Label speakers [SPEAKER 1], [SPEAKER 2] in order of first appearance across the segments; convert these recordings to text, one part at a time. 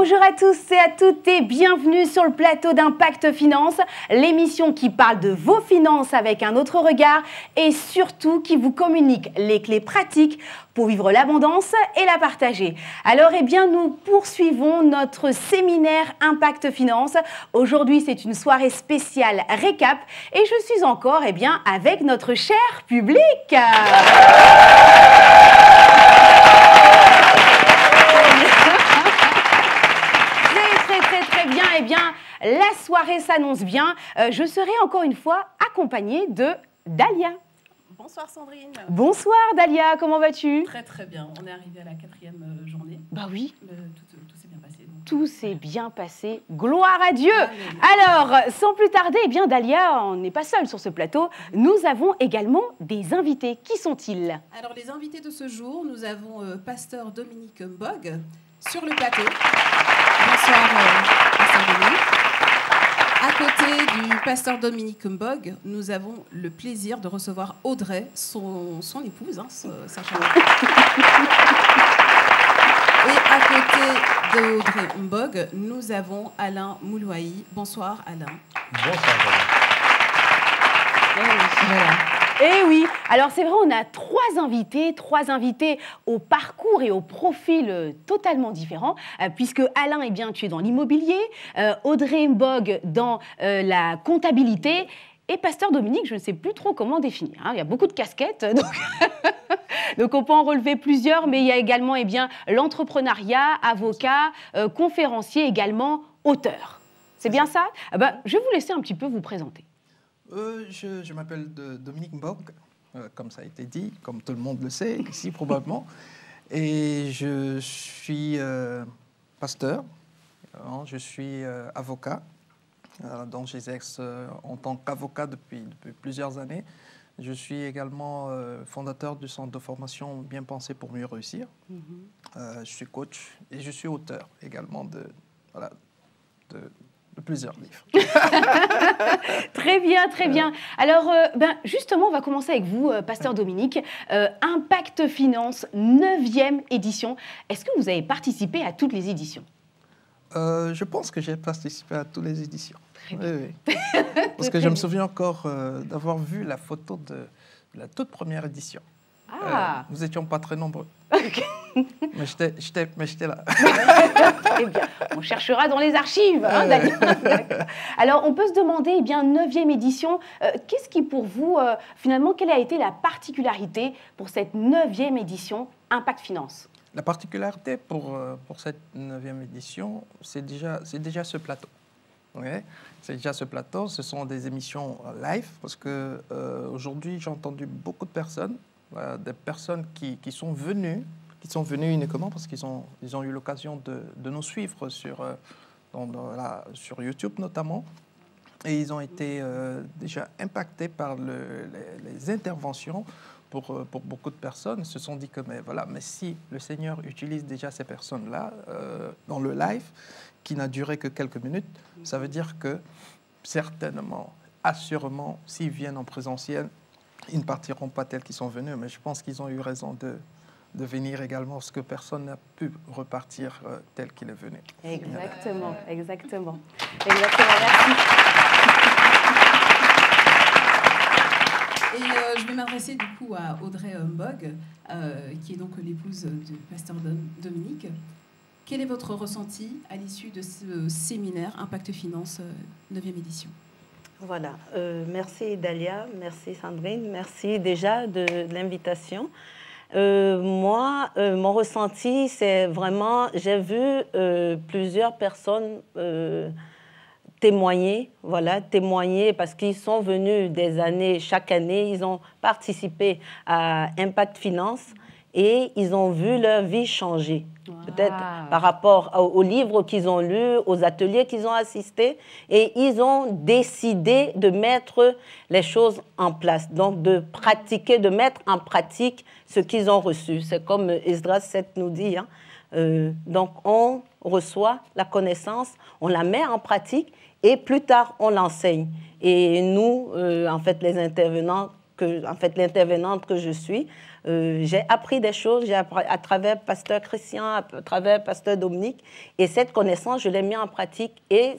[SPEAKER 1] Bonjour à tous et à toutes et bienvenue sur le plateau d'Impact Finance, l'émission qui parle de vos finances avec un autre regard et surtout qui vous communique les clés pratiques pour vivre l'abondance et la partager. Alors, eh bien, nous poursuivons notre séminaire Impact Finance. Aujourd'hui, c'est une soirée spéciale récap et je suis encore, eh bien, avec notre cher public. Très bien, eh bien, la soirée s'annonce bien. Je serai encore une fois accompagnée de Dalia.
[SPEAKER 2] Bonsoir Sandrine.
[SPEAKER 1] Bonsoir Dalia, comment vas-tu?
[SPEAKER 2] Très très bien, on est arrivé à la 4e journée.
[SPEAKER 1] Bah oui.
[SPEAKER 2] Tout s'est bien passé. Donc...
[SPEAKER 1] Tout s'est bien passé, gloire à Dieu. Alors, sans plus tarder, eh bien Dalia, on n'est pas seul sur ce plateau. Nous avons également des invités. Qui sont-ils?
[SPEAKER 2] Alors les invités de ce jour, nous avons Pasteur Dominique Mbog sur le plateau. Bonsoir Pasteur Dominique. À côté du pasteur Dominique Mbog, nous avons le plaisir de recevoir Audrey, son épouse, sa femme. Et à côté d'Audrey Mbog, nous avons Alain Moulouaï. Bonsoir Alain.
[SPEAKER 3] Bonsoir.
[SPEAKER 2] Voilà.
[SPEAKER 1] Eh oui, alors c'est vrai, on a trois invités au parcours et au profil totalement différents, puisque Alain, eh bien, tu es dans l'immobilier, Audrey Mbog dans la comptabilité, et Pasteur Dominique, je ne sais plus trop comment définir. Il y a beaucoup de casquettes, donc on peut en relever plusieurs, mais il y a également eh bien, l'entrepreneuriat, avocat, conférencier, également auteur. C'est bien ça? Je vais vous laisser un petit peu vous présenter.
[SPEAKER 3] Je m'appelle Dominique Mbog, comme ça a été dit, comme tout le monde le sait, ici probablement. Et je suis pasteur, je suis avocat, donc j'exerce en tant qu'avocat depuis plusieurs années. Je suis également fondateur du centre de formation Bien penser pour mieux réussir. Je suis coach et je suis auteur également de plusieurs livres.
[SPEAKER 1] Très bien, très bien. Alors, justement, on va commencer avec vous, Pasteur Dominique. Impact Finance, 9e édition. Est-ce que vous avez participé à toutes les éditions?
[SPEAKER 3] Je pense que j'ai participé à toutes les éditions.
[SPEAKER 1] Très bien.
[SPEAKER 3] Oui. Parce que je me souviens encore d'avoir vu la photo de la toute première édition.
[SPEAKER 1] Ah.
[SPEAKER 3] Nous n'étions pas très nombreux.
[SPEAKER 1] Okay.
[SPEAKER 3] Mais j'étais là.
[SPEAKER 1] Très bien. On cherchera dans les archives. Alors, on peut se demander, eh bien, 9e édition, qu'est-ce qui, pour vous, finalement, quelle a été la particularité pour cette 9e édition Impact Finance?
[SPEAKER 3] La particularité pour cette 9e édition, c'est déjà ce plateau. Ouais, c'est déjà ce plateau. Ce sont des émissions live, parce qu'aujourd'hui, j'ai entendu beaucoup de personnes, des personnes qui sont venues uniquement parce qu'ils ont eu l'occasion de nous suivre sur YouTube notamment. Et ils ont été déjà impactés par les interventions pour beaucoup de personnes. Ils se sont dit que mais si le Seigneur utilise déjà ces personnes-là dans le live, qui n'a duré que quelques minutes, ça veut dire que certainement, assurément, s'ils viennent en présentiel, ils ne partiront pas tels qu'ils sont venus. Mais je pense qu'ils ont eu raison de venir également, parce que personne n'a pu repartir tel qu'il est venu.
[SPEAKER 1] Exactement. Merci.
[SPEAKER 2] Et je vais m'adresser du coup à Audrey Mbog, qui est donc l'épouse du pasteur Dominique. Quel est votre ressenti à l'issue de ce séminaire Impact Finance 9e édition?
[SPEAKER 4] Voilà, merci Dalia, merci Sandrine, merci déjà de l'invitation. Moi, mon ressenti, c'est vraiment, j'ai vu plusieurs personnes témoigner parce qu'ils sont venus des années, chaque année, ils ont participé à Impact Finance et ils ont vu leur vie changer. Peut-être par rapport aux livres qu'ils ont lus, aux ateliers qu'ils ont assistés, et ils ont décidé de mettre les choses en place, donc de pratiquer, de mettre en pratique ce qu'ils ont reçu. C'est comme Esdras 7 nous dit. Donc, on reçoit la connaissance, on la met en pratique, et plus tard, on l'enseigne. Et nous, en fait, les intervenants en fait, l'intervenante que je suis, j'ai appris des choses à travers Pasteur Christian, à travers Pasteur Dominique. Et cette connaissance, je l'ai mise en pratique et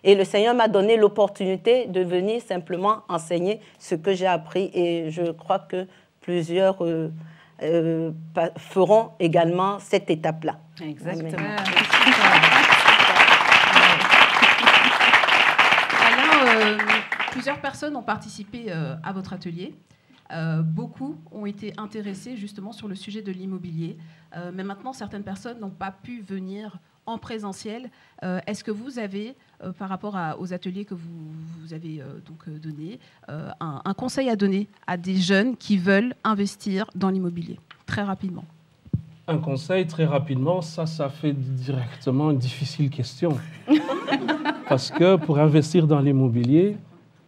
[SPEAKER 4] le Seigneur m'a donné l'opportunité de venir simplement enseigner ce que j'ai appris. Et je crois que plusieurs feront également cette étape-là.
[SPEAKER 1] Exactement.
[SPEAKER 2] Alain, plusieurs personnes ont participé à votre atelier. Beaucoup ont été intéressés justement sur le sujet de l'immobilier. Mais maintenant, certaines personnes n'ont pas pu venir en présentiel. Est-ce que vous avez, par rapport aux ateliers que vous avez donnés, un conseil à donner à des jeunes qui veulent investir dans l'immobilier, très rapidement?
[SPEAKER 5] Un conseil, très rapidement, ça fait directement une difficile question. Parce que pour investir dans l'immobilier,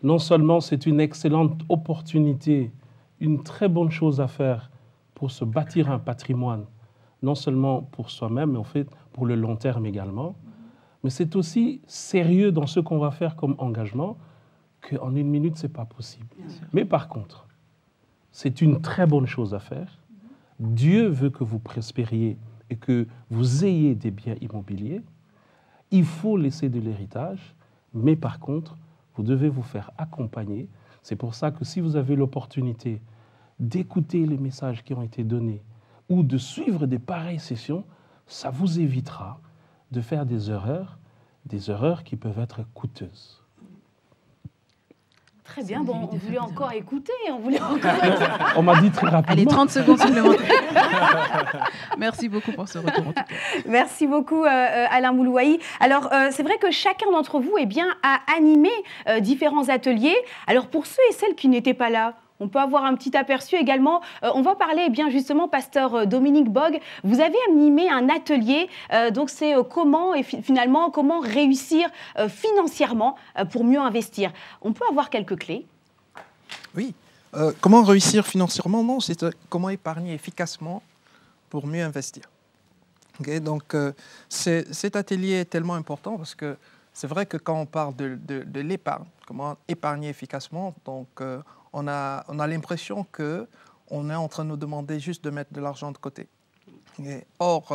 [SPEAKER 5] non seulement c'est une excellente opportunité, une très bonne chose à faire pour se bâtir un patrimoine, non seulement pour soi-même, mais en fait pour le long terme également, mais c'est aussi sérieux dans ce qu'on va faire comme engagement, qu'en une minute, ce n'est pas possible. Mais par contre, c'est une très bonne chose à faire. Dieu veut que vous prospériez et que vous ayez des biens immobiliers. Il faut laisser de l'héritage, mais par contre, vous devez vous faire accompagner. C'est pour ça que si vous avez l'opportunité d'écouter les messages qui ont été donnés ou de suivre des pareilles sessions, ça vous évitera de faire des erreurs qui peuvent être coûteuses.
[SPEAKER 1] Très bien, bon, on voulait encore écouter,
[SPEAKER 5] On m'a dit très rapidement.
[SPEAKER 2] Allez, 30 secondes supplémentaires. Merci beaucoup pour ce retour, en tout cas.
[SPEAKER 1] Merci beaucoup, Alain Moulouaï. Alors, c'est vrai que chacun d'entre vous a animé différents ateliers. Alors, pour ceux et celles qui n'étaient pas là, on peut avoir un petit aperçu également. On va parler justement, pasteur Dominique Bog. Vous avez animé un atelier, donc c'est comment réussir financièrement pour mieux investir. On peut avoir quelques clés?
[SPEAKER 3] Oui. Comment réussir financièrement? Non, c'est comment épargner efficacement pour mieux investir. Okay, donc, cet atelier est tellement important parce que c'est vrai que quand on parle de l'épargne, comment épargner efficacement, donc on a l'impression qu'on est en train de nous demander juste de mettre de l'argent de côté. Or,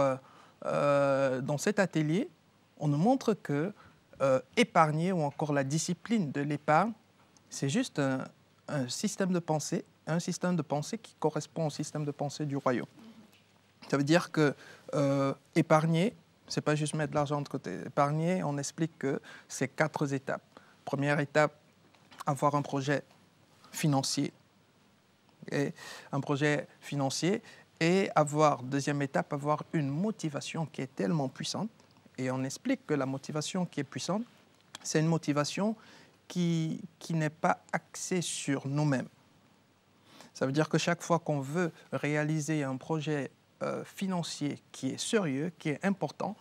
[SPEAKER 3] dans cet atelier, on nous montre que épargner ou encore la discipline de l'épargne, c'est juste un système de pensée qui correspond au système de pensée du royaume. Ça veut dire que épargner, ce n'est pas juste mettre de l'argent de côté. Épargner, on explique que c'est 4 étapes. Première étape, avoir un projet financier. Un projet financier. Et deuxième étape, avoir une motivation qui est tellement puissante. Et on explique que la motivation qui est puissante, c'est une motivation qui n'est pas axée sur nous-mêmes. Ça veut dire que chaque fois qu'on veut réaliser un projet financier qui est sérieux, qui est important,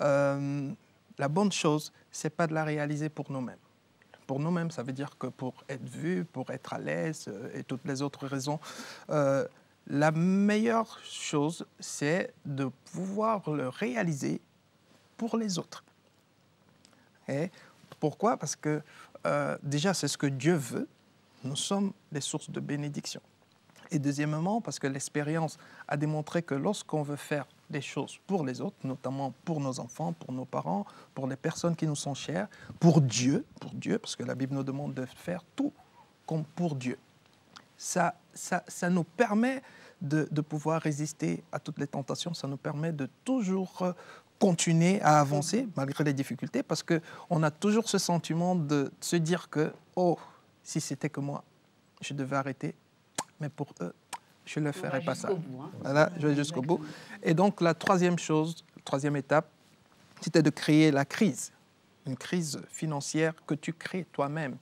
[SPEAKER 3] la bonne chose, ce n'est pas de la réaliser pour nous-mêmes. Pour nous-mêmes, ça veut dire que pour être vu, pour être à l'aise et toutes les autres raisons, la meilleure chose, c'est de pouvoir le réaliser pour les autres. Et pourquoi? Parce que déjà, c'est ce que Dieu veut. Nous sommes des sources de bénédiction. Et deuxièmement, parce que l'expérience a démontré que lorsqu'on veut faire des choses pour les autres, notamment pour nos enfants, pour nos parents, pour les personnes qui nous sont chères, pour Dieu, parce que la Bible nous demande de faire tout comme pour Dieu. Ça nous permet de pouvoir résister à toutes les tentations, ça nous permet de toujours continuer à avancer malgré les difficultés, parce qu'on a toujours ce sentiment de se dire que, oh, si c'était que moi, je devais arrêter, mais pour eux, je ne le ferai pas ça. Voilà, je vais jusqu'au bout. Et donc, la troisième étape, c'était de créer la crise, une crise financière que tu crées toi-même.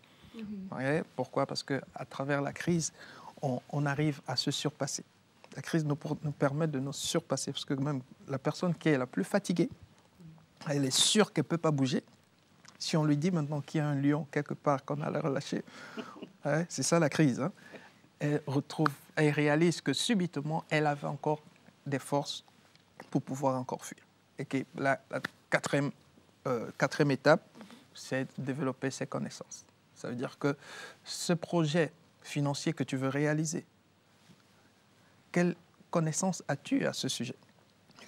[SPEAKER 3] Ouais, pourquoi? Parce qu'à travers la crise, on arrive à se surpasser. La crise nous permet de nous surpasser, parce que même la personne qui est la plus fatiguée, elle est sûre qu'elle ne peut pas bouger. Si on lui dit maintenant qu'il y a un lion quelque part qu'on a le relâcher, ouais, c'est ça la crise. Hein. Elle réalise que subitement, elle avait encore des forces pour pouvoir encore fuir. Et que la quatrième étape, c'est de développer ses connaissances. Ça veut dire que ce projet financier que tu veux réaliser. Quelle connaissance as-tu à ce sujet?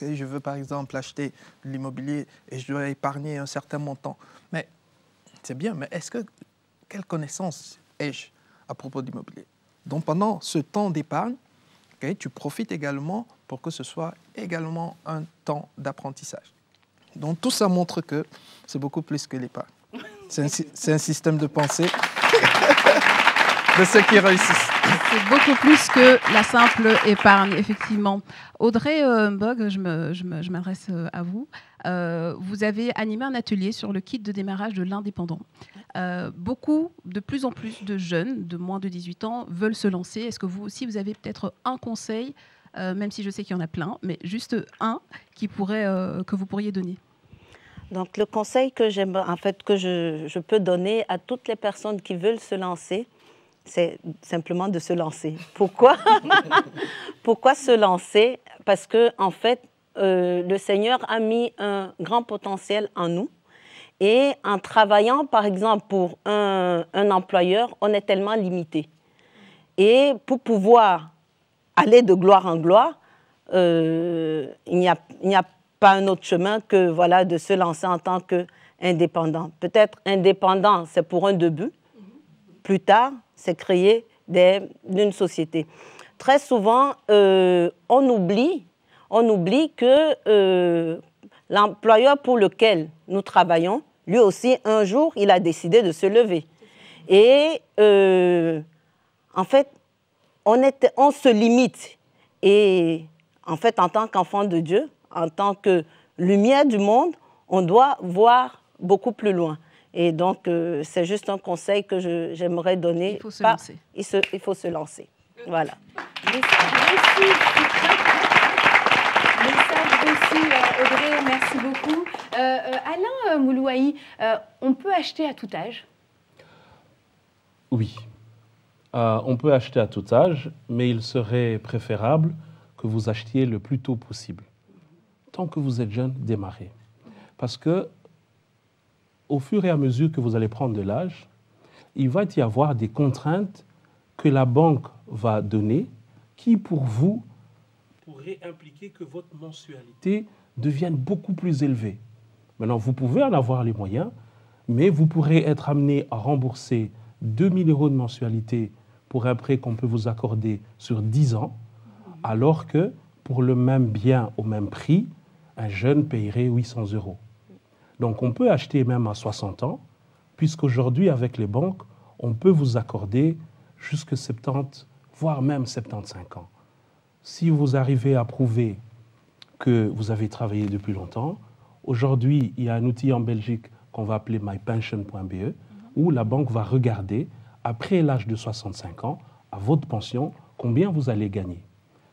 [SPEAKER 3] Je veux par exemple acheter de l'immobilier et je dois épargner un certain montant. Mais c'est bien, mais quelle connaissance ai-je à propos de l'immobilier? Donc pendant ce temps d'épargne, tu profites également pour que ce soit également un temps d'apprentissage. Donc tout ça montre que c'est beaucoup plus que l'épargne. C'est un système de pensée de ceux qui réussissent.
[SPEAKER 2] C'est beaucoup plus que la simple épargne, effectivement. Audrey Mbog, je m'adresse à vous. Vous avez animé un atelier sur le kit de démarrage de l'indépendant. De plus en plus de jeunes de moins de 18 ans veulent se lancer. Est-ce que vous aussi, vous avez peut-être un conseil, même si je sais qu'il y en a plein, mais juste un que vous pourriez donner?
[SPEAKER 4] Donc, le conseil que je peux donner à toutes les personnes qui veulent se lancer, c'est simplement de se lancer. Pourquoi? Pourquoi se lancer? Parce que, en fait, le Seigneur a mis un grand potentiel en nous. Et en travaillant, par exemple, pour un employeur, on est tellement limité. Et pour pouvoir aller de gloire en gloire, il n'y a pas un autre chemin que de se lancer en tant qu'indépendant. Peut-être indépendant, c'est pour un début. Plus tard, c'est créer d'une société. Très souvent, on oublie que l'employeur pour lequel nous travaillons, lui aussi, un jour, il a décidé de se lever. Et en fait, on se limite. Et en fait, en tant qu'enfant de Dieu, en tant que lumière du monde, on doit voir beaucoup plus loin. Et donc, c'est juste un conseil que j'aimerais donner.
[SPEAKER 2] Il faut se lancer.
[SPEAKER 4] Il faut se lancer. Voilà.
[SPEAKER 1] Audrey, merci beaucoup. Alain Moulouaï, on peut acheter à tout âge?
[SPEAKER 5] Oui. On peut acheter à tout âge, mais il serait préférable que vous achetiez le plus tôt possible. Tant que vous êtes jeune, démarrez. Parce que au fur et à mesure que vous allez prendre de l'âge, il va y avoir des contraintes que la banque va donner qui, pour vous, pourraient impliquer que votre mensualité devienne beaucoup plus élevée. Maintenant, vous pouvez en avoir les moyens, mais vous pourrez être amené à rembourser 2 000 € de mensualité pour un prêt qu'on peut vous accorder sur 10 ans, alors que pour le même bien au même prix, un jeune paierait 800 €. Donc, on peut acheter même à 60 ans, puisqu'aujourd'hui, avec les banques, on peut vous accorder jusqu'à 70, voire même 75 ans. Si vous arrivez à prouver que vous avez travaillé depuis longtemps, aujourd'hui, il y a un outil en Belgique qu'on va appeler mypension.be, où la banque va regarder, après l'âge de 65 ans, à votre pension, combien vous allez gagner.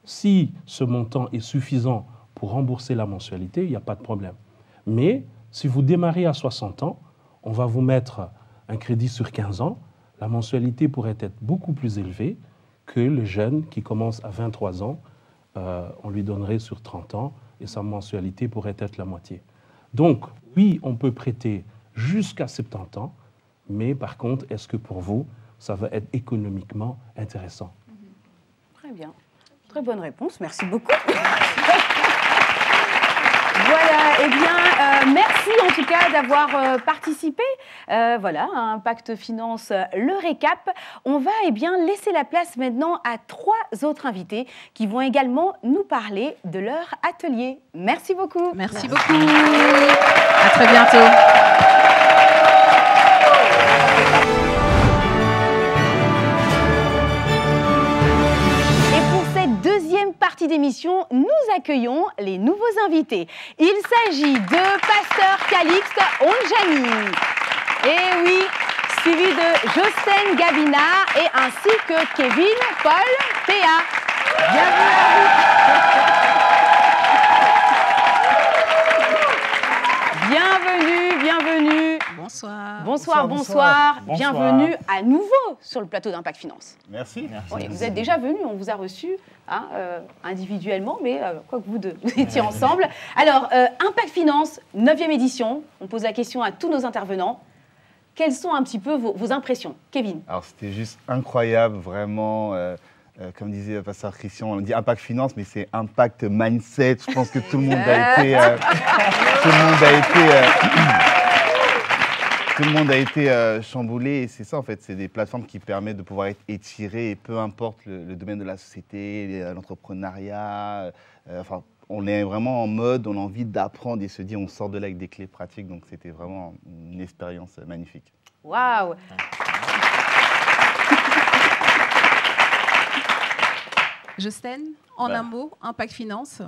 [SPEAKER 5] Si ce montant est suffisant pour rembourser la mensualité, il n'y a pas de problème. Mais si vous démarrez à 60 ans, on va vous mettre un crédit sur 15 ans. La mensualité pourrait être beaucoup plus élevée que le jeune qui commence à 23 ans. On lui donnerait sur 30 ans et sa mensualité pourrait être la moitié. Donc, oui, on peut prêter jusqu'à 70 ans, mais par contre, est-ce que pour vous, ça va être économiquement intéressant?
[SPEAKER 1] Très bien. Très bonne réponse. Merci beaucoup. Voilà, eh bien, merci en tout cas d'avoir participé. Voilà, à Impact Finance, le récap. On va laisser la place maintenant à 3 autres invités qui vont également nous parler de leur atelier. Merci beaucoup.
[SPEAKER 2] Merci beaucoup. À très bientôt.
[SPEAKER 1] Partie d'émission, nous accueillons les nouveaux invités. Il s'agit de Pasteur Calixte Onjani. Et oui, suivi de Jostine Gabina et ainsi que Kevin Paul Théa. Bienvenue à vous. Bienvenue. Bonsoir. Bienvenue à nouveau sur le plateau d'Impact Finance.
[SPEAKER 6] Merci.
[SPEAKER 1] Oui, vous êtes déjà venus, on vous a reçus individuellement, mais quoi que vous deux, vous étiez ensemble. Alors, Impact Finance, 9e édition. On pose la question à tous nos intervenants. Quelles sont un petit peu vos impressions? Kevin?
[SPEAKER 6] Alors, c'était juste incroyable, vraiment. Comme disait Pasteur Christian, on dit impact finance, mais c'est impact mindset. Je pense que tout le monde a été... tout le monde a été chamboulé. Et c'est ça, en fait. C'est des plateformes qui permettent de pouvoir être étirées, et peu importe le domaine de la société, l'entrepreneuriat. Enfin, on est vraiment en mode, on a envie d'apprendre et se dire, on sort de là avec des clés pratiques. Donc, c'était vraiment une expérience magnifique.
[SPEAKER 1] Waouh!
[SPEAKER 2] Josten, en un mot, impact finance.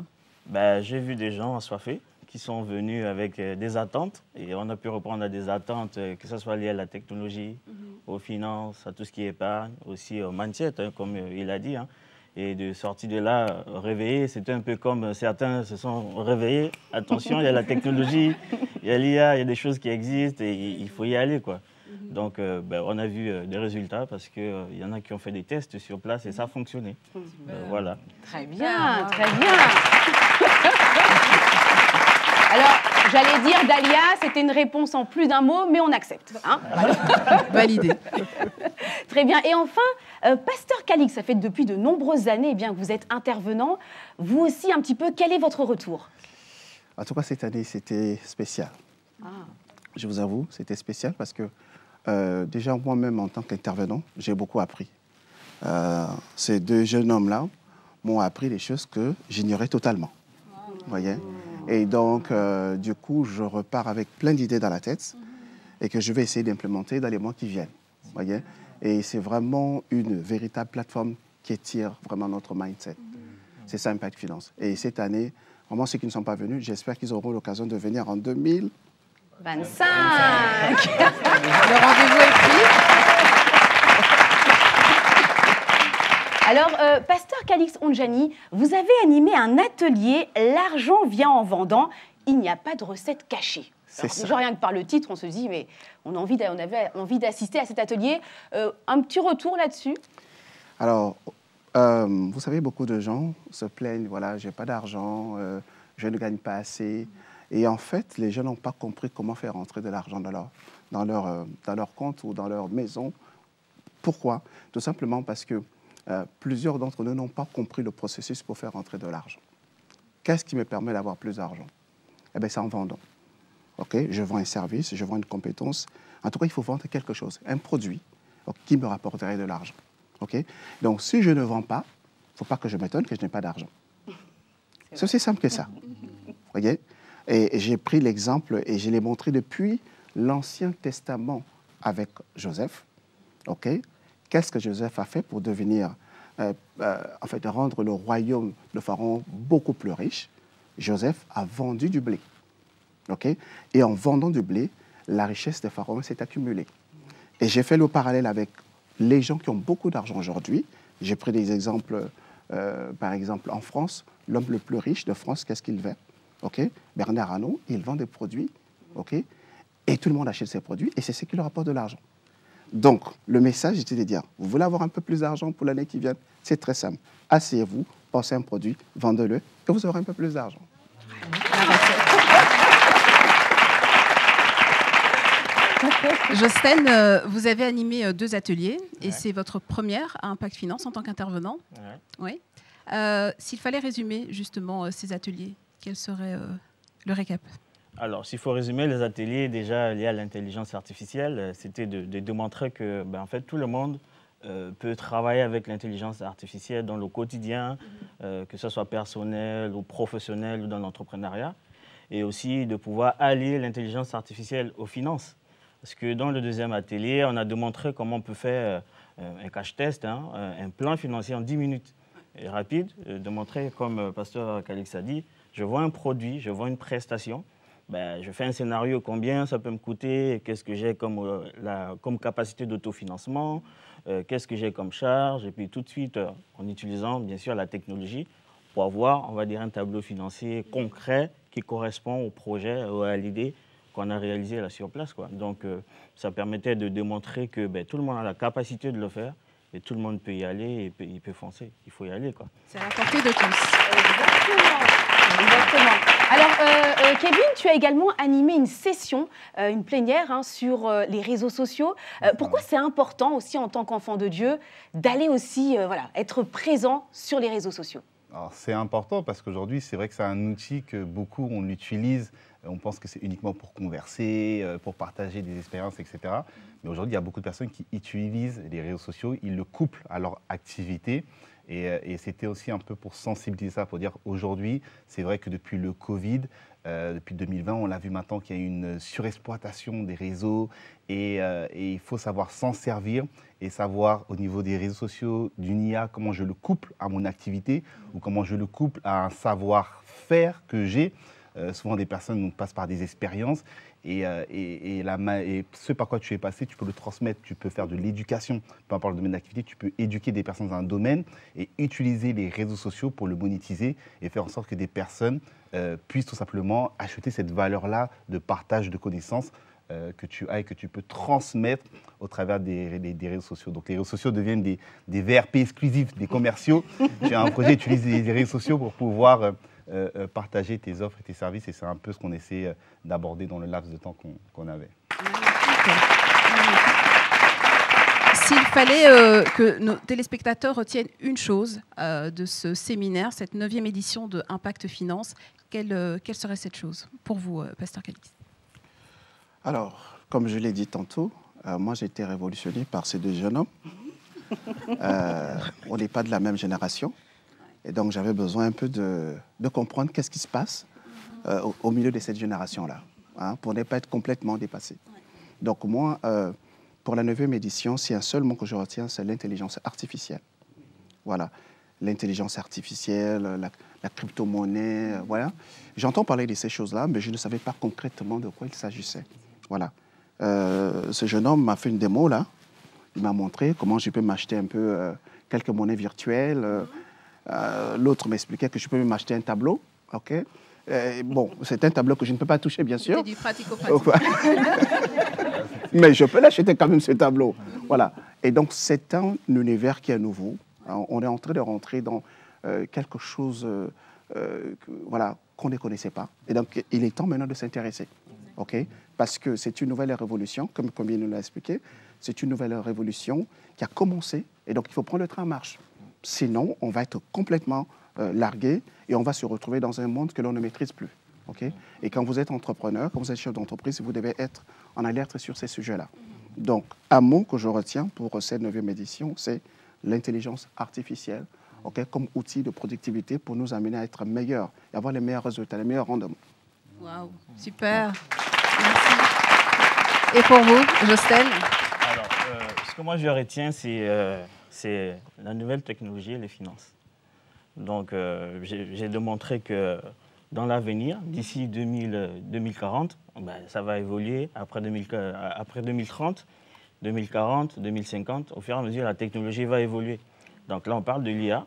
[SPEAKER 7] J'ai vu des gens assoiffés qui sont venus avec des attentes et on a pu répondre à des attentes, que ce soit lié à la technologie, aux finances, à tout ce qui est épargne, aussi au mindset, comme il a dit. Et de sortir de là, réveillé, c'était un peu comme certains se sont réveillés. Attention, il y a la technologie, il y a l'IA, il y a des choses qui existent et il faut y aller, quoi. Donc, on a vu des résultats parce qu'il y en a qui ont fait des tests sur place et ça a fonctionné. Voilà.
[SPEAKER 1] Très bien, très bien. Alors, j'allais dire, Dalia, c'était une réponse en plus d'un mot, mais on accepte. Hein,
[SPEAKER 2] validé.
[SPEAKER 1] Très bien. Et enfin, Pasteur Calix, ça fait depuis de nombreuses années que vous êtes intervenant. Vous aussi, un petit peu, quel est votre retour?
[SPEAKER 8] En tout cas, cette année, c'était spécial. Je vous avoue, c'était spécial parce que déjà, moi-même, en tant qu'intervenant, j'ai beaucoup appris. Ces deux jeunes hommes-là m'ont appris des choses que j'ignorais totalement. Vous voyez? Et donc, du coup, je repars avec plein d'idées dans la tête et que je vais essayer d'implémenter dans les mois qui viennent. Vous voyez? Et c'est vraiment une véritable plateforme qui étire vraiment notre mindset. C'est ça, Impact Finance. Et cette année, vraiment, ceux qui ne sont pas venus, j'espère qu'ils auront l'occasion de venir en 2025.
[SPEAKER 2] Le rendez-vous est pris.
[SPEAKER 1] Alors, Pasteur Calix Onjani, vous avez animé un atelier « L'argent vient en vendant ». Il n'y a pas de recette cachée. Déjà, rien que par le titre, on se dit, mais on avait envie d'assister à cet atelier. Un petit retour là-dessus?
[SPEAKER 8] Alors, vous savez, beaucoup de gens se plaignent, voilà, j'ai pas d'argent, je ne gagne pas assez. Et en fait, les gens n'ont pas compris comment faire entrer de l'argent dans leur compte ou dans leur maison. Pourquoi? Tout simplement parce que plusieurs d'entre nous n'ont pas compris le processus pour faire entrer de l'argent. Qu'est-ce qui me permet d'avoir plus d'argent? Eh bien, c'est en vendant. Okay? Je vends un service, je vends une compétence. En tout cas, il faut vendre quelque chose, un produit qui me rapporterait de l'argent. Okay? Donc, si je ne vends pas, il ne faut pas que je m'étonne que je n'ai pas d'argent. C'est aussi simple que ça. Voyez? Et j'ai pris l'exemple et je l'ai montré depuis l'Ancien Testament avec Joseph. Okay? Qu'est-ce que Joseph a fait pour devenir, en fait, rendre le royaume de Pharaon beaucoup plus riche? Joseph a vendu du blé. Okay? Et en vendant du blé, la richesse de Pharaon s'est accumulée. Et j'ai fait le parallèle avec les gens qui ont beaucoup d'argent aujourd'hui. J'ai pris des exemples, par exemple, en France, l'homme le plus riche de France, qu'est-ce qu'il vend? Okay? Bernard Arnault, il vend des produits, okay? Et tout le monde achète ses produits, et c'est ce qui leur apporte de l'argent. Donc, le message était de dire, vous voulez avoir un peu plus d'argent pour l'année qui vient? C'est très simple. Asseyez-vous, pensez un produit, vendez-le, et vous aurez un peu plus d'argent.
[SPEAKER 2] Josten, vous avez animé 2 ateliers, et c'est votre première à Impact Finance en tant qu'intervenant. Oui. S'il fallait résumer justement ces ateliers, quel serait le récap?
[SPEAKER 7] Alors, s'il faut résumer les ateliers déjà liés à l'intelligence artificielle, c'était de démontrer que en fait, tout le monde peut travailler avec l'intelligence artificielle dans le quotidien, que ce soit personnel ou professionnel ou dans l'entrepreneuriat, et aussi de pouvoir allier l'intelligence artificielle aux finances. Parce que dans le deuxième atelier, on a démontré comment on peut faire un cash test, un plan financier en 10 minutes. Et rapide, de montrer, comme Pasteur Calix a dit, je vends un produit, je vends une prestation, je fais un scénario, combien ça peut me coûter, qu'est-ce que j'ai comme capacité d'autofinancement, qu'est-ce que j'ai comme charge, et puis tout de suite, en utilisant bien sûr la technologie, pour avoir, on va dire, un tableau financier concret qui correspond au projet ou à l'idée qu'on a réalisée là sur place, quoi. Donc, ça permettait de démontrer que tout le monde a la capacité de le faire, et tout le monde peut y aller, et il peut foncer. Il faut y aller, quoi.
[SPEAKER 2] C'est à la portée de tous.
[SPEAKER 1] Exactement. Exactement. Alors, Kevin, tu as également animé une session, une plénière sur les réseaux sociaux. Pourquoi c'est important aussi en tant qu'enfant de Dieu d'aller aussi être présent sur les réseaux sociaux?
[SPEAKER 6] Alors, c'est important parce qu'aujourd'hui, c'est vrai que c'est un outil que beaucoup, on l'utilise. On pense que c'est uniquement pour converser, pour partager des expériences, etc. Mais aujourd'hui, il y a beaucoup de personnes qui utilisent les réseaux sociaux, ils le couplent à leur activité. Et c'était aussi un peu pour sensibiliser ça, pour dire aujourd'hui, c'est vrai que depuis le Covid, depuis 2020, on l'a vu maintenant qu'il y a une surexploitation des réseaux et il faut savoir s'en servir et savoir au niveau des réseaux sociaux, d'une IA, comment je le couple à mon activité ou comment je le couple à un savoir-faire que j'ai. Souvent, des personnes passent par des expériences et ce par quoi tu es passé, tu peux le transmettre, tu peux faire de l'éducation, peu importe le domaine d'activité, tu peux éduquer des personnes dans un domaine et utiliser les réseaux sociaux pour le monétiser et faire en sorte que des personnes puissent tout simplement acheter cette valeur-là de partage de connaissances que tu as et que tu peux transmettre au travers des réseaux sociaux. Donc les réseaux sociaux deviennent des VRP exclusifs, des commerciaux. J'ai un projet, utilise les réseaux sociaux pour pouvoir partager tes offres et tes services et c'est un peu ce qu'on essaie d'aborder dans le laps de temps qu'on avait.
[SPEAKER 2] S'il fallait que nos téléspectateurs retiennent une chose de ce séminaire, cette 9e édition de Impact Finance, quelle serait cette chose pour vous, Pasteur Calixte?
[SPEAKER 8] Alors, comme je l'ai dit tantôt, moi j'ai été révolutionné par ces deux jeunes hommes. On n'est pas de la même génération. Et donc, j'avais besoin un peu de comprendre qu'est-ce qui se passe au milieu de cette génération-là, pour ne pas être complètement dépassé. Donc, moi, pour la 9e édition, si un seul mot que je retiens, c'est l'intelligence artificielle. Voilà, l'intelligence artificielle, la crypto-monnaie, voilà. J'entends parler de ces choses-là, mais je ne savais pas concrètement de quoi il s'agissait. Voilà. Ce jeune homme m'a fait une démo, là. Il m'a montré comment je peux m'acheter un peu quelques monnaies virtuelles. L'autre m'expliquait que je peux même acheter un tableau. Ok. Bon, c'est un tableau que je ne peux pas toucher, bien sûr.
[SPEAKER 2] C'est du pratico-pratique.
[SPEAKER 8] Mais je peux l'acheter quand même, ce tableau. Voilà. Et donc, c'est un univers qui est nouveau. On est en train de rentrer dans quelque chose qu'on ne connaissait pas. Et donc, il est temps maintenant de s'intéresser. Ok. Parce que c'est une nouvelle révolution, comme il nous l'a expliqué. C'est une nouvelle révolution qui a commencé. Et donc, il faut prendre le train en marche. Sinon, on va être complètement largué et on va se retrouver dans un monde que l'on ne maîtrise plus. Okay? Et quand vous êtes entrepreneur, quand vous êtes chef d'entreprise, vous devez être en alerte sur ces sujets-là. Donc, un mot que je retiens pour cette 9e édition, c'est l'intelligence artificielle comme outil de productivité pour nous amener à être meilleurs et avoir les meilleurs résultats, les meilleurs rendements.
[SPEAKER 2] Waouh, super. Merci. Et pour vous, Jostel?
[SPEAKER 7] Alors, ce que moi je retiens, c'est la nouvelle technologie et les finances. Donc, j'ai démontré que dans l'avenir, d'ici 2040, ça va évoluer. Après 2030, 2040, 2050, au fur et à mesure, la technologie va évoluer. Donc là, on parle de l'IA.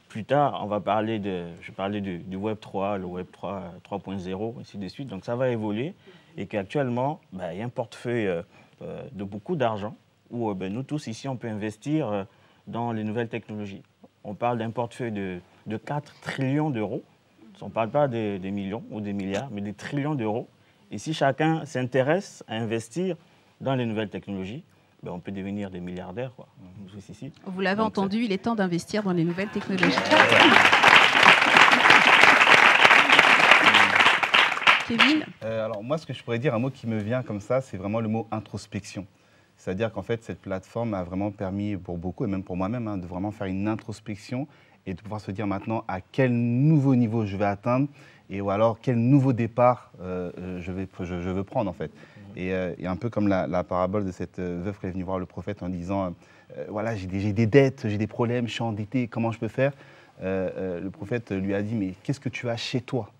[SPEAKER 7] Plus tard, on va parler je parlais du Web 3, le Web 3.0, ainsi de suite. Donc ça va évoluer et qu'actuellement, il y a un portefeuille de beaucoup d'argent où nous tous ici, on peut investir dans les nouvelles technologies. On parle d'un portefeuille de 4 trillions d'euros. On ne parle pas des millions ou des milliards, mais des trillions d'euros. Et si chacun s'intéresse à investir dans les nouvelles technologies, on peut devenir des milliardaires. Quoi. Ici.
[SPEAKER 2] Vous l'avez entendu, il est temps d'investir dans les nouvelles technologies. Kevin?
[SPEAKER 6] Alors moi, ce que je pourrais dire, un mot qui me vient comme ça, c'est vraiment le mot introspection. C'est-à-dire qu'en fait, cette plateforme a vraiment permis pour beaucoup, et même pour moi-même, de vraiment faire une introspection et de pouvoir se dire maintenant à quel nouveau niveau je vais atteindre ou alors quel nouveau départ je veux prendre en fait. Et un peu comme la parabole de cette veuve qui est venue voir le prophète en disant voilà, j'ai des dettes, j'ai des problèmes, je suis endetté, comment je peux faire? Le prophète lui a dit mais qu'est-ce que tu as chez toi?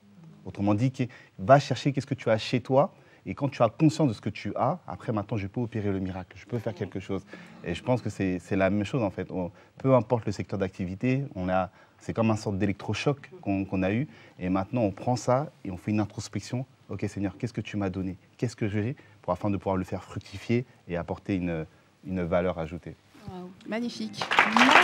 [SPEAKER 6] Autrement dit, va chercher qu'est-ce que tu as chez toi. Et quand tu as conscience de ce que tu as, après maintenant je peux opérer le miracle, je peux faire quelque chose. Et je pense que c'est la même chose en fait. Peu importe le secteur d'activité, c'est comme un sorte d'électrochoc qu'on a eu. Et maintenant on prend ça et on fait une introspection. Ok Seigneur, qu'est-ce que tu m'as donné? Qu'est-ce que j'ai afin de pouvoir le faire fructifier et apporter une valeur ajoutée.
[SPEAKER 2] Wow. Magnifique.
[SPEAKER 1] Magnifique.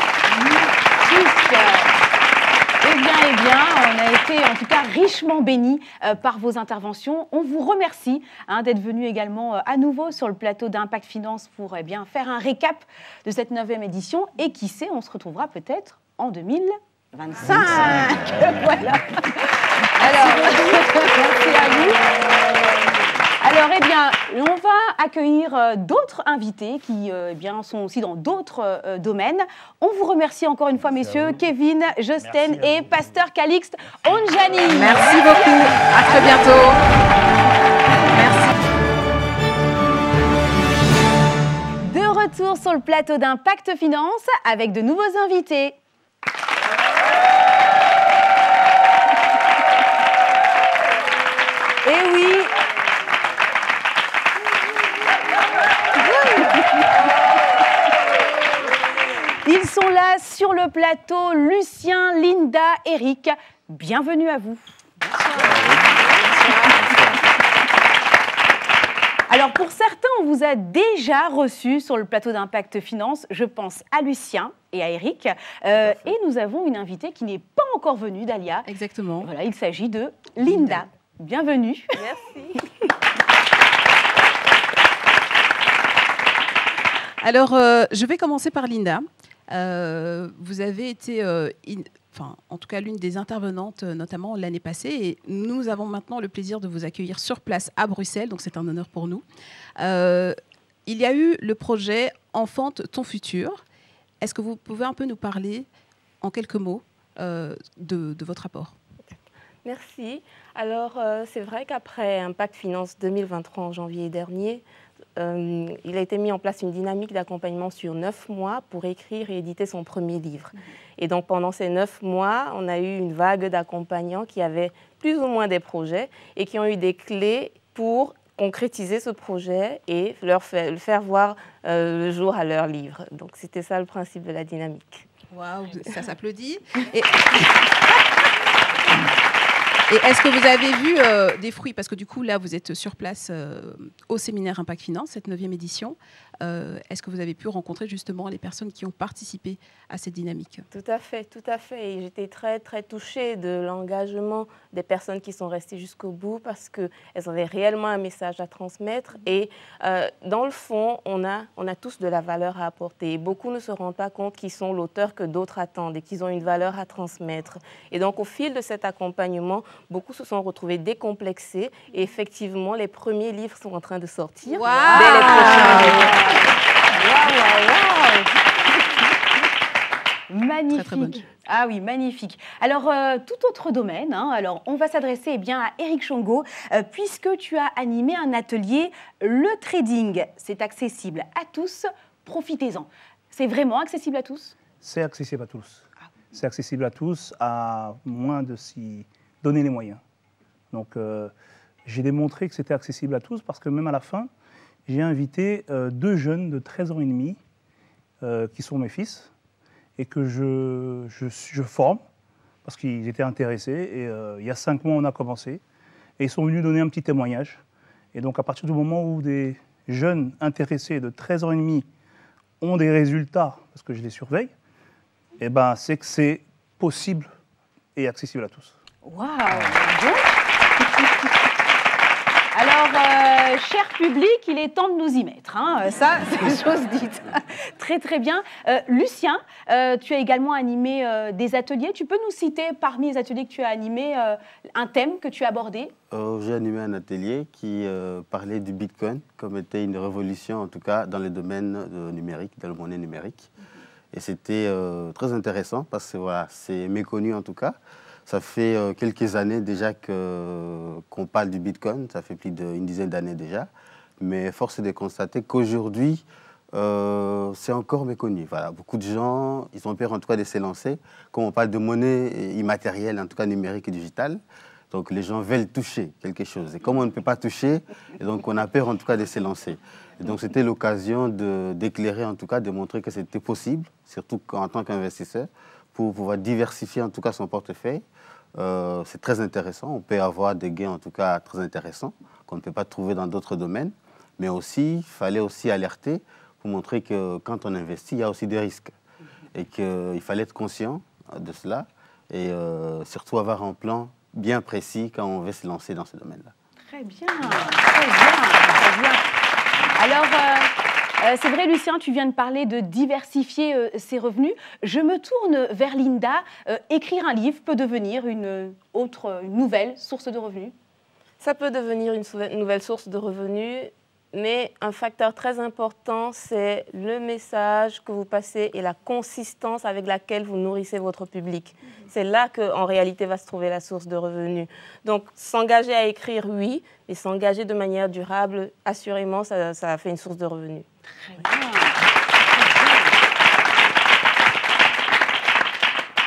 [SPEAKER 1] Et Eh bien, on a été en tout cas richement bénis par vos interventions. On vous remercie d'être venu également à nouveau sur le plateau d'Impact Finance pour faire un récap de cette 9e édition. Et qui sait, on se retrouvera peut-être en 2025. Voilà. Alors, merci à vous. Alors, on va accueillir d'autres invités qui sont aussi dans d'autres domaines. On vous remercie encore une fois, messieurs, Kevin, Josten et Pasteur Calixte Onjani.
[SPEAKER 2] Merci beaucoup. À très bientôt. Merci.
[SPEAKER 1] De retour sur le plateau d'Impact Finance avec de nouveaux invités. Et oui. Ils sont là sur le plateau, Lucien, Linda, Eric. Bienvenue à vous. Alors pour certains, on vous a déjà reçu sur le plateau d'Impact Finance. Je pense à Lucien et à Eric. Et nous avons une invitée qui n'est pas encore venue, Dalia.
[SPEAKER 2] Exactement.
[SPEAKER 1] Voilà, il s'agit de Linda. Bienvenue.
[SPEAKER 4] Merci.
[SPEAKER 2] Alors, je vais commencer par Linda. Vous avez été, en tout cas, l'une des intervenantes, notamment l'année passée. Et nous avons maintenant le plaisir de vous accueillir sur place à Bruxelles. Donc, c'est un honneur pour nous. Il y a eu le projet Enfante ton futur. Est-ce que vous pouvez un peu nous parler, en quelques mots, de votre apport ?
[SPEAKER 4] Merci. Alors, c'est vrai qu'après Impact Finance 2023 en janvier dernier, il a été mis en place une dynamique d'accompagnement sur 9 mois pour écrire et éditer son premier livre. Et donc, pendant ces 9 mois, on a eu une vague d'accompagnants qui avaient plus ou moins des projets et qui ont eu des clés pour concrétiser ce projet et le faire voir le jour à leur livre. Donc, c'était ça le principe de la dynamique.
[SPEAKER 2] Waouh, ça s'applaudit. Et est-ce que vous avez vu des fruits? Parce que du coup, là, vous êtes sur place au séminaire Impact Finance, cette 9e édition. Est-ce que vous avez pu rencontrer justement les personnes qui ont participé à cette dynamique?
[SPEAKER 4] Tout à fait, tout à fait. Et j'étais très, très touchée de l'engagement des personnes qui sont restées jusqu'au bout parce qu'elles avaient réellement un message à transmettre. Et dans le fond, on a tous de la valeur à apporter. Et beaucoup ne se rendent pas compte qu'ils sont l'auteur que d'autres attendent et qu'ils ont une valeur à transmettre. Et donc, au fil de cet accompagnement, beaucoup se sont retrouvés décomplexés. Et effectivement, les premiers livres sont en train de sortir dès les prochains mois.
[SPEAKER 1] Magnifique.
[SPEAKER 2] Très, très bonne.
[SPEAKER 1] Ah oui, magnifique. Alors, tout autre domaine, alors on va s'adresser à Eric Chongo, puisque tu as animé un atelier, le trading. C'est accessible à tous, profitez-en. C'est vraiment accessible à tous?
[SPEAKER 9] C'est accessible à tous. C'est accessible à tous, à moins de s'y donner les moyens. Donc, j'ai démontré que c'était accessible à tous, parce que même à la fin, j'ai invité 2 jeunes de 13 ans et demi qui sont mes fils et que je forme parce qu'ils étaient intéressés. Et il y a 5 mois, on a commencé et ils sont venus donner un petit témoignage. Et donc, à partir du moment où des jeunes intéressés de 13 ans et demi ont des résultats, parce que je les surveille, eh ben, c'est que c'est possible et accessible à tous.
[SPEAKER 1] Waouh! Alors, cher public, il est temps de nous y mettre. Ça, c'est chose dite. Très, très bien. Lucien, tu as également animé des ateliers. Tu peux nous citer, parmi les ateliers que tu as animés, un thème que tu as abordé?
[SPEAKER 10] J'ai animé un atelier qui parlait du Bitcoin comme était une révolution, en tout cas, dans le domaine numérique, dans le monnaie numérique. Et c'était très intéressant parce que voilà, c'est méconnu, en tout cas. Ça fait quelques années déjà qu'on parle du Bitcoin, ça fait plus d'une dizaine d'années déjà. Mais force est de constater qu'aujourd'hui, c'est encore méconnu. Voilà, beaucoup de gens, ils ont peur en tout cas de se lancer. Quand on parle de monnaie immatérielle, en tout cas numérique et digitale, donc les gens veulent toucher quelque chose. Et comme on ne peut pas toucher, et donc on a peur en tout cas de se lancer. Et donc c'était l'occasion d'éclairer, en tout cas, de montrer que c'était possible, surtout en tant qu'investisseur, pour pouvoir diversifier en tout cas son portefeuille. C'est très intéressant. On peut avoir des gains en tout cas très intéressants qu'on ne peut pas trouver dans d'autres domaines. Mais aussi, il fallait aussi alerter pour montrer que quand on investit, il y a aussi des risques. Et qu'il fallait être conscient de cela. et surtout avoir un plan bien précis quand on veut se lancer dans ce domaine-là.
[SPEAKER 1] Très bien, très bien, très bien. Alors, c'est vrai, Lucien, tu viens de parler de diversifier ses revenus. Je me tourne vers Linda. Écrire un livre peut devenir une nouvelle source de revenus?
[SPEAKER 4] Ça peut devenir une nouvelle source de revenus, mais un facteur très important, c'est le message que vous passez et la consistance avec laquelle vous nourrissez votre public. C'est là qu'en réalité va se trouver la source de revenus. Donc, s'engager à écrire, oui, mais s'engager de manière durable, assurément, ça fait une source de revenus.
[SPEAKER 1] Très bien.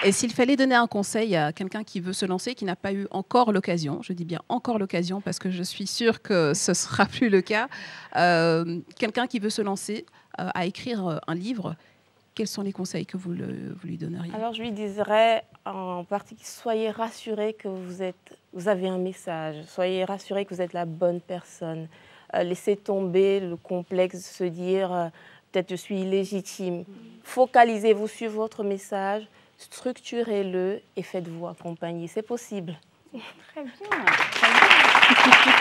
[SPEAKER 2] Et s'il fallait donner un conseil à quelqu'un qui veut se lancer, qui n'a pas eu encore l'occasion, je dis bien encore l'occasion parce que je suis sûre que ce ne sera plus le cas, quelqu'un qui veut se lancer à écrire un livre, quels sont les conseils que vous lui donneriez?
[SPEAKER 4] Alors je lui dirais en particulier, soyez rassurés que vous avez un message, soyez rassurés que vous êtes la bonne personne. Laissez tomber le complexe de se dire peut-être je suis illégitime. Focalisez-vous sur votre message. Structurez-le et faites-vous accompagner. C'est possible.
[SPEAKER 1] Très bien. Très bien.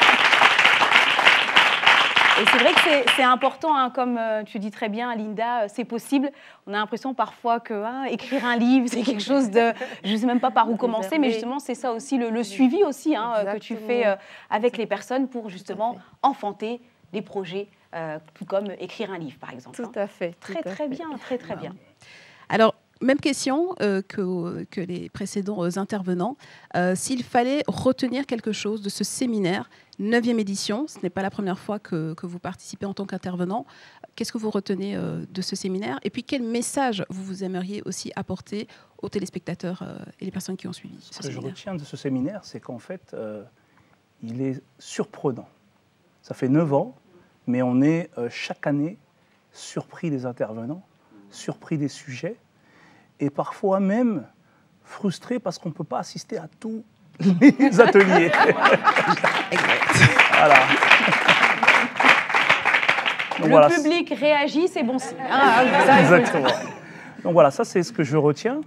[SPEAKER 1] Et c'est vrai que c'est important, hein, comme tu dis très bien, Linda, c'est possible. On a l'impression parfois que écrire un livre, c'est quelque chose de... Je ne sais même pas par où commencer, mais justement, c'est ça aussi, le suivi aussi que tu fais avec les personnes pour justement enfanter des projets, tout comme écrire un livre, par exemple.
[SPEAKER 4] Tout à fait.
[SPEAKER 1] Très bien, très bien.
[SPEAKER 2] Alors, même question que les précédents intervenants. S'il fallait retenir quelque chose de ce séminaire, 9e édition, ce n'est pas la première fois que vous participez en tant qu'intervenant, qu'est-ce que vous retenez de ce séminaire? Et puis, quel message vous aimeriez aussi apporter aux téléspectateurs et les personnes qui ont suivi ce séminaire?
[SPEAKER 9] Ce que je retiens de ce séminaire, c'est qu'en fait, il est surprenant. Ça fait 9 ans, mais on est chaque année surpris des intervenants, surpris des sujets, et parfois même frustré parce qu'on ne peut pas assister à tous les ateliers. Voilà.
[SPEAKER 1] Donc, le public réagit, c'est bon signe.
[SPEAKER 9] Exactement. Donc voilà, ça c'est ce que je retiens.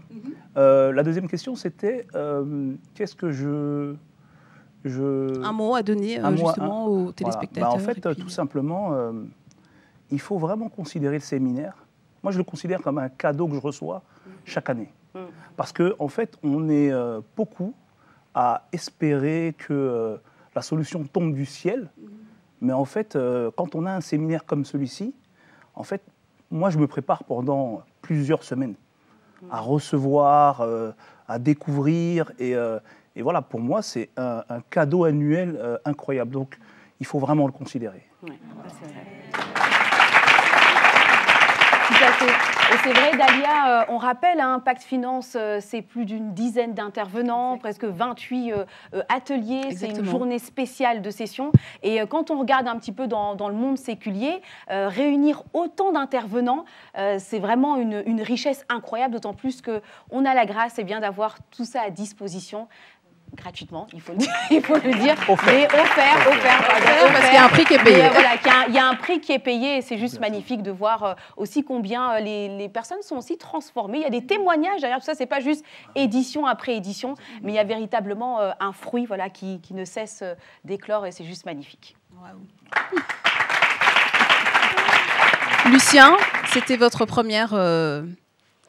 [SPEAKER 9] La deuxième question, c'était qu'est-ce que
[SPEAKER 2] un mot à donner justement aux téléspectateurs.
[SPEAKER 9] Voilà. En fait, tout simplement, il faut vraiment considérer le séminaire. Moi, je le considère comme un cadeau que je reçois chaque année. Parce qu'en fait, on est beaucoup à espérer que la solution tombe du ciel. Mais en fait, quand on a un séminaire comme celui-ci, en fait, moi, je me prépare pendant plusieurs semaines à recevoir, à découvrir. Et voilà, pour moi, c'est un cadeau annuel incroyable. Donc, il faut vraiment le considérer.
[SPEAKER 1] Oui, c'est vrai. Tout à fait. Et c'est vrai, Dalia, on rappelle, Impact Finance, c'est plus d'une dizaine d'intervenants, presque 28 ateliers. C'est une journée spéciale de session. Et quand on regarde un petit peu dans le monde séculier, réunir autant d'intervenants, c'est vraiment une richesse incroyable, d'autant plus qu'on a la grâce d'avoir tout ça à disposition. Gratuitement, il faut le dire, mais offert,
[SPEAKER 2] parce qu'il y a un prix qui est payé.
[SPEAKER 1] Voilà, il y a un prix qui est payé, et c'est juste magnifique de voir aussi combien les personnes sont aussi transformées. Il y a des témoignages derrière tout ça, c'est pas juste édition après édition, mais il y a véritablement un fruit qui ne cesse d'éclore, et c'est juste magnifique.
[SPEAKER 2] Wow. Lucien, c'était votre première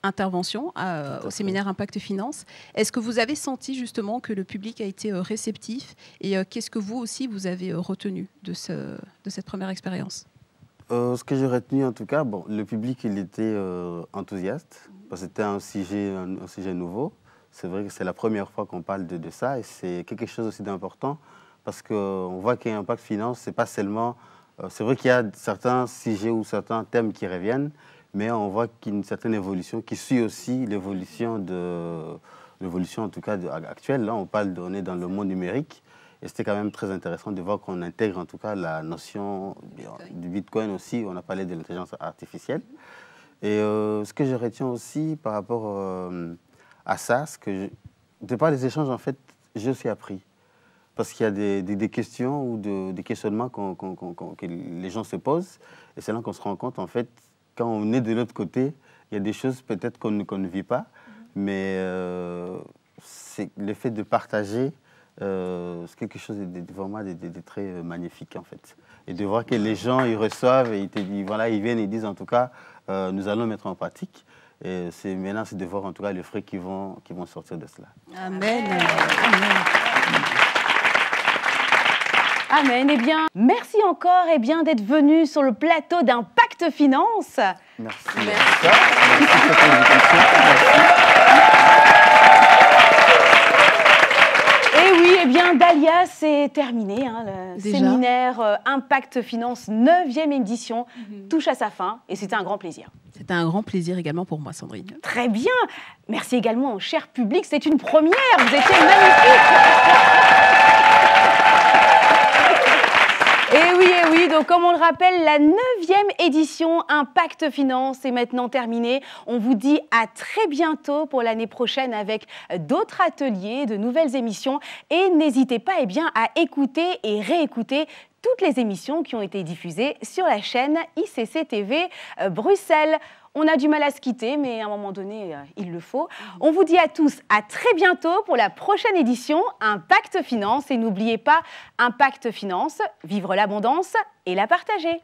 [SPEAKER 2] intervention au séminaire Impact Finance. Est-ce que vous avez senti justement que le public a été réceptif, et qu'est-ce que vous aussi vous avez retenu de cette première expérience?
[SPEAKER 10] Ce que j'ai retenu en tout cas, le public il était enthousiaste parce que c'était un sujet nouveau. C'est vrai que c'est la première fois qu'on parle de ça, et c'est quelque chose aussi d'important parce qu'on voit qu'Impact Finance, c'est pas seulement... c'est vrai qu'il y a certains sujets ou certains thèmes qui reviennent, mais on voit qu'il y a une certaine évolution qui suit aussi l'évolution en tout cas actuelle. Là, on est dans le monde numérique, et c'était quand même très intéressant de voir qu'on intègre en tout cas la notion du Bitcoin aussi. On a parlé de l'intelligence artificielle. Et ce que je retiens aussi par rapport à ça, de par les échanges, en fait, j'ai aussi appris. Parce qu'il y a des questions ou des questionnements que les gens se posent, et c'est là qu'on se rend compte, en fait, quand on est de l'autre côté, il y a des choses peut-être qu'on ne vit pas, mais c'est le fait de partager, c'est quelque chose de vraiment de très magnifique en fait. Et de voir que les gens, ils reçoivent et ils viennent et disent en tout cas, nous allons mettre en pratique. Et maintenant, c'est de voir en tout cas les fruits qui vont sortir de cela.
[SPEAKER 2] Amen.
[SPEAKER 1] Amen. Eh bien, merci encore d'être venu sur le plateau d'Impact Finance.
[SPEAKER 10] Merci.
[SPEAKER 1] Et oui, eh bien, Dalia, c'est terminé. Hein, le séminaire Impact Finance 9e édition touche à sa fin et c'était un grand plaisir.
[SPEAKER 2] C'était un grand plaisir également pour moi, Sandrine.
[SPEAKER 1] Très bien. Merci également au cher public. C'est une première. Vous étiez magnifiques. Et oui, donc comme on le rappelle, la 9e édition Impact Finance est maintenant terminée. On vous dit à très bientôt pour l'année prochaine avec d'autres ateliers, de nouvelles émissions. Et n'hésitez pas à écouter et réécouter toutes les émissions qui ont été diffusées sur la chaîne ICC TV Bruxelles. On a du mal à se quitter, mais à un moment donné, il le faut. On vous dit à tous à très bientôt pour la prochaine édition Impact Finance. Et n'oubliez pas, Impact Finance, vivre l'abondance et la partager.